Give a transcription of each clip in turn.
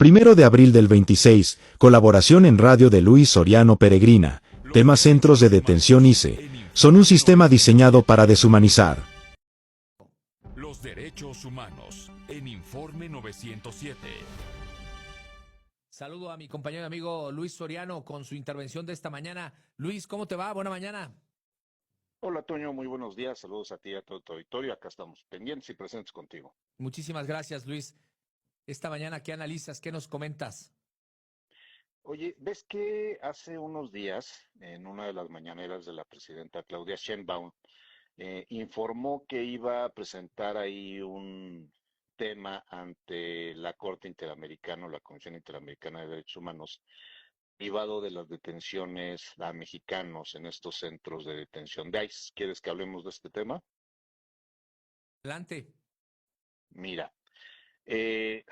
1 de abril del 26, colaboración en radio de Luis Soriano Peregrina. Tema centros de detención ICE. Son un sistema diseñado para deshumanizar. Los derechos humanos en Informe 907. Saludo a mi compañero y amigo Luis Soriano con su intervención de esta mañana. Luis, ¿cómo te va? Buena mañana. Hola Toño, muy buenos días, saludos a ti y a todo tu auditorio, acá estamos pendientes y presentes contigo. Muchísimas gracias, Luis. Esta mañana, ¿qué analizas? ¿Qué nos comentas? Oye, ¿ves que hace unos días, en una de las mañaneras de la presidenta Claudia Sheinbaum, informó que iba a presentar ahí un tema ante la Corte Interamericana o la Comisión Interamericana de Derechos Humanos, privado de las detenciones a mexicanos en estos centros de detención de ICE? ¿Quieres que hablemos de este tema? Adelante. Mira, Eh,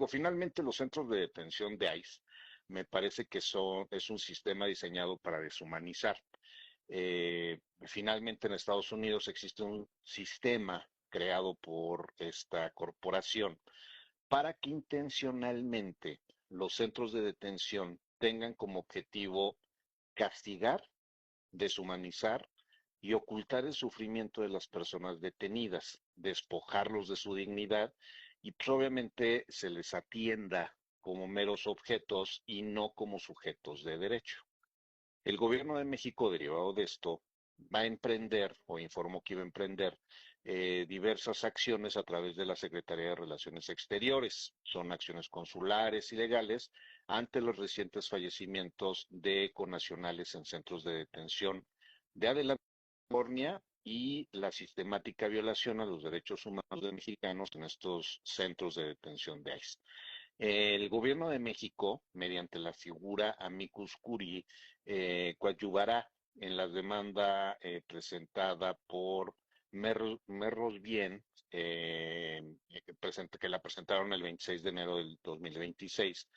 finalmente los centros de detención de ICE me parece que es un sistema diseñado para deshumanizar. Finalmente en Estados Unidos existe un sistema creado por esta corporación para que intencionalmente los centros de detención tengan como objetivo castigar, deshumanizar y ocultar el sufrimiento de las personas detenidas, despojarlos de su dignidad y pues, obviamente se les atienda como meros objetos y no como sujetos de derecho. El gobierno de México, derivado de esto, va a emprender o informó que iba a emprender diversas acciones a través de la Secretaría de Relaciones Exteriores. Son acciones consulares y legales ante los recientes fallecimientos de connacionales en centros de detención de Adelante California y la sistemática violación a los derechos humanos de mexicanos en estos centros de detención de ICE. El gobierno de México, mediante la figura amicus curiae, coadyuvará en la demanda presentada por Merros Bien, que la presentaron el 26 de enero del 2026,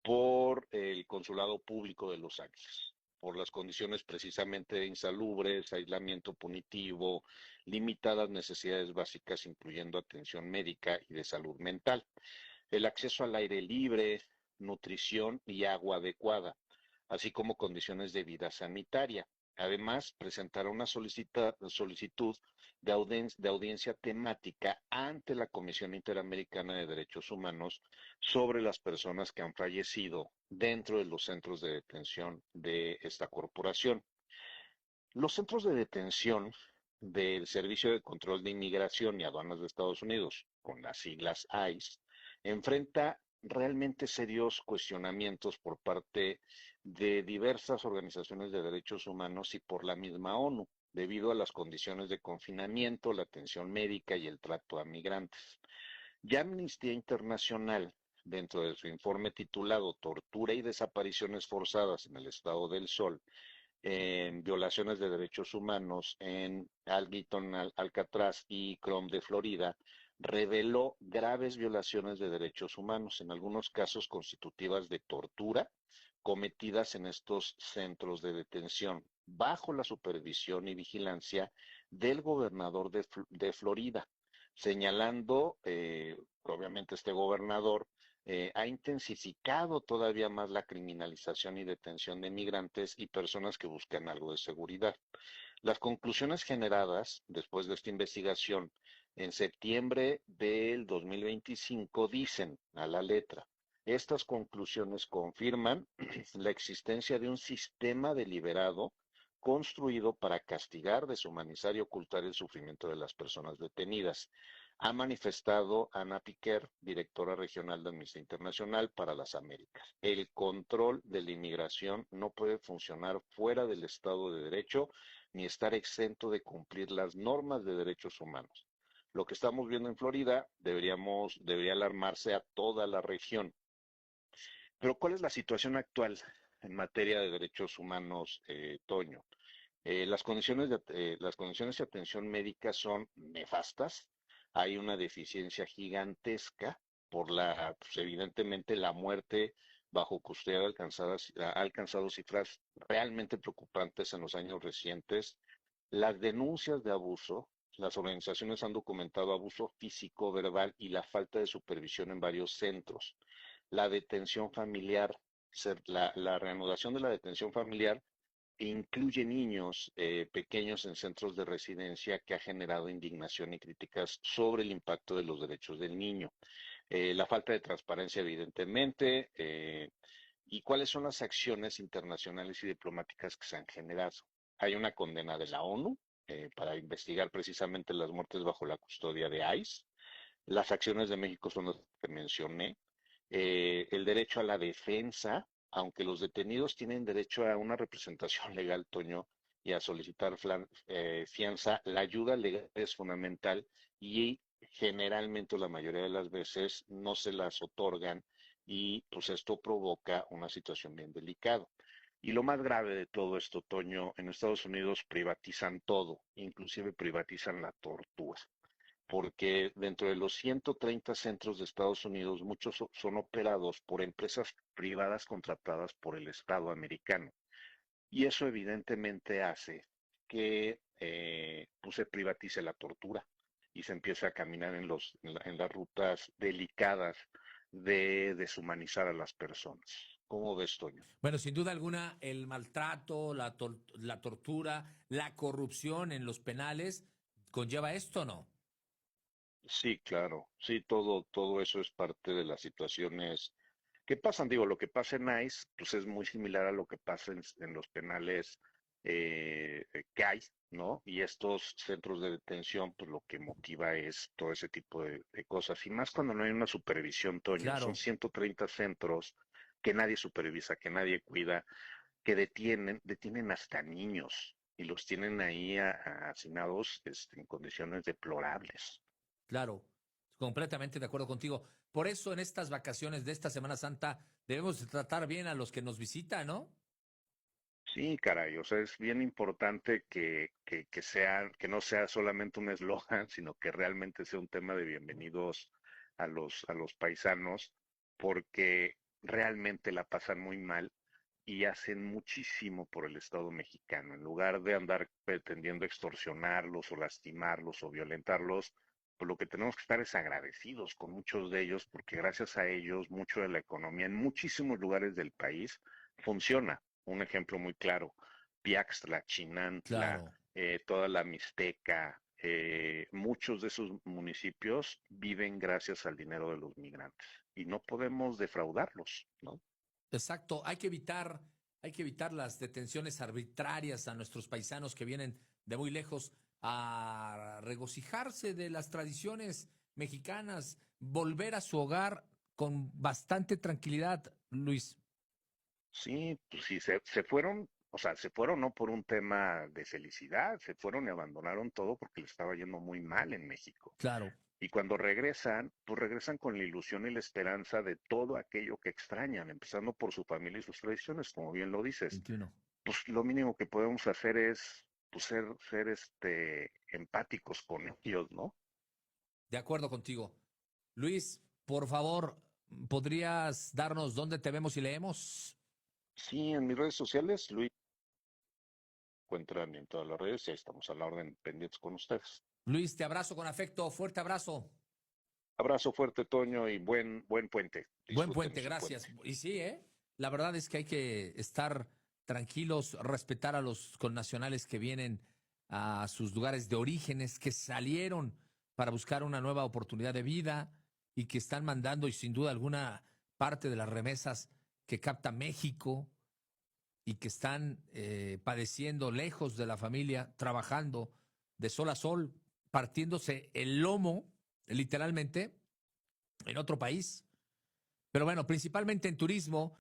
por el Consulado Público de Los Ángeles, por las condiciones precisamente insalubres, aislamiento punitivo, limitadas necesidades básicas, incluyendo atención médica y de salud mental, el acceso al aire libre, nutrición y agua adecuada, así como condiciones de vida sanitaria. Además, presentará una solicitud de audiencia temática ante la Comisión Interamericana de Derechos Humanos sobre las personas que han fallecido dentro de los centros de detención de esta corporación. Los centros de detención del Servicio de Control de Inmigración y Aduanas de Estados Unidos, con las siglas ICE, enfrenta realmente serios cuestionamientos por parte de diversas organizaciones de derechos humanos y por la misma ONU, debido a las condiciones de confinamiento, la atención médica y el trato a migrantes. Ya Amnistía Internacional, dentro de su informe titulado Tortura y desapariciones forzadas en el Estado del Sol, en violaciones de derechos humanos en Algiton, Alcatraz y Chrome de Florida, reveló graves violaciones de derechos humanos, en algunos casos constitutivas de tortura, cometidas en estos centros de detención, bajo la supervisión y vigilancia del gobernador de Florida, señalando, obviamente este gobernador, ha intensificado todavía más la criminalización y detención de migrantes y personas que buscan algo de seguridad. Las conclusiones generadas después de esta investigación en septiembre del 2025 dicen a la letra: estas conclusiones confirman la existencia de un sistema deliberado construido para castigar, deshumanizar y ocultar el sufrimiento de las personas detenidas. Ha manifestado Ana Piquer, directora regional de Amnistía Internacional para las Américas. El control de la inmigración no puede funcionar fuera del Estado de Derecho ni estar exento de cumplir las normas de derechos humanos. Lo que estamos viendo en Florida debería alarmarse a toda la región. Pero ¿cuál es la situación actual en materia de derechos humanos, Toño? Las condiciones de atención médica son nefastas. Hay una deficiencia gigantesca por pues, evidentemente la muerte bajo custodia ha alcanzado cifras realmente preocupantes en los años recientes. Las denuncias de abuso Las organizaciones han documentado abuso físico, verbal y la falta de supervisión en varios centros. La detención familiar, la reanudación de la detención familiar incluye niños pequeños en centros de residencia que ha generado indignación y críticas sobre el impacto de los derechos del niño. La falta de transparencia, evidentemente, y cuáles son las acciones internacionales y diplomáticas que se han generado. Hay una condena de la ONU para investigar precisamente las muertes bajo la custodia de ICE. Las acciones de México son las que mencioné. El derecho a la defensa, aunque los detenidos tienen derecho a una representación legal, Toño, y a solicitar fianza, la ayuda legal es fundamental y generalmente la mayoría de las veces no se las otorgan y pues esto provoca una situación bien delicada. Y lo más grave de todo esto, Toño, en Estados Unidos privatizan todo, inclusive privatizan la tortura porque dentro de los 130 centros de Estados Unidos, muchos son operados por empresas privadas contratadas por el Estado americano. Y eso evidentemente hace que pues se privatice la tortura y se empiece a caminar en las rutas delicadas de deshumanizar a las personas. ¿Cómo ves, Toño? Bueno, sin duda alguna, el maltrato, la tortura, la corrupción en los penales conlleva esto, ¿no? Sí, claro. Sí, todo eso es parte de las situaciones que pasan. Digo, lo que pasa en ICE, pues es muy similar a lo que pasa en los penales que hay, ¿no? Y estos centros de detención, pues lo que motiva es todo ese tipo de cosas. Y más cuando no hay una supervisión, Toño. Son Claro. 130 centros que nadie supervisa, que nadie cuida, que detienen hasta niños y los tienen ahí hacinados en condiciones deplorables. Claro, completamente de acuerdo contigo. Por eso en estas vacaciones de esta Semana Santa debemos de tratar bien a los que nos visitan, ¿no? Sí, caray, o sea, es bien importante que no sea solamente un eslogan, sino que realmente sea un tema de bienvenidos a los paisanos, porque realmente la pasan muy mal y hacen muchísimo por el Estado mexicano. En lugar de andar pretendiendo extorsionarlos o lastimarlos o violentarlos, pues lo que tenemos que estar es agradecidos con muchos de ellos, porque gracias a ellos, mucho de la economía en muchísimos lugares del país funciona. Un ejemplo muy claro, Piaxtla, Chinantla, Claro. toda la Mixteca, muchos de esos municipios viven gracias al dinero de los migrantes y no podemos defraudarlos, ¿no? Exacto. Hay que evitar las detenciones arbitrarias a nuestros paisanos que vienen de muy lejos a regocijarse de las tradiciones mexicanas, volver a su hogar con bastante tranquilidad, Luis. Sí, pues sí, se fueron, o sea, se fueron no por un tema de felicidad, se fueron y abandonaron todo porque le estaba yendo muy mal en México. Claro. Y cuando regresan, pues regresan con la ilusión y la esperanza de todo aquello que extrañan, empezando por su familia y sus tradiciones, como bien lo dices. 21. Pues lo mínimo que podemos hacer es pues, ser empáticos con ellos, ¿no? De acuerdo contigo. Luis, por favor, ¿podrías darnos dónde te vemos y leemos? Sí, en mis redes sociales, Luis, encuentran en todas las redes y ahí estamos a la orden pendientes con ustedes. Luis, te abrazo con afecto, fuerte abrazo. Abrazo fuerte, Toño, y buen puente. Buen Disfruten puente, su puente. gracias. Y sí, ¿eh? La verdad es que hay que estar tranquilos, respetar a los connacionales que vienen a sus lugares de orígenes, que salieron para buscar una nueva oportunidad de vida y que están mandando, y sin duda alguna, parte de las remesas que capta México y que están padeciendo lejos de la familia, trabajando de sol a sol, partiéndose el lomo, literalmente, en otro país. Pero bueno, principalmente en turismo,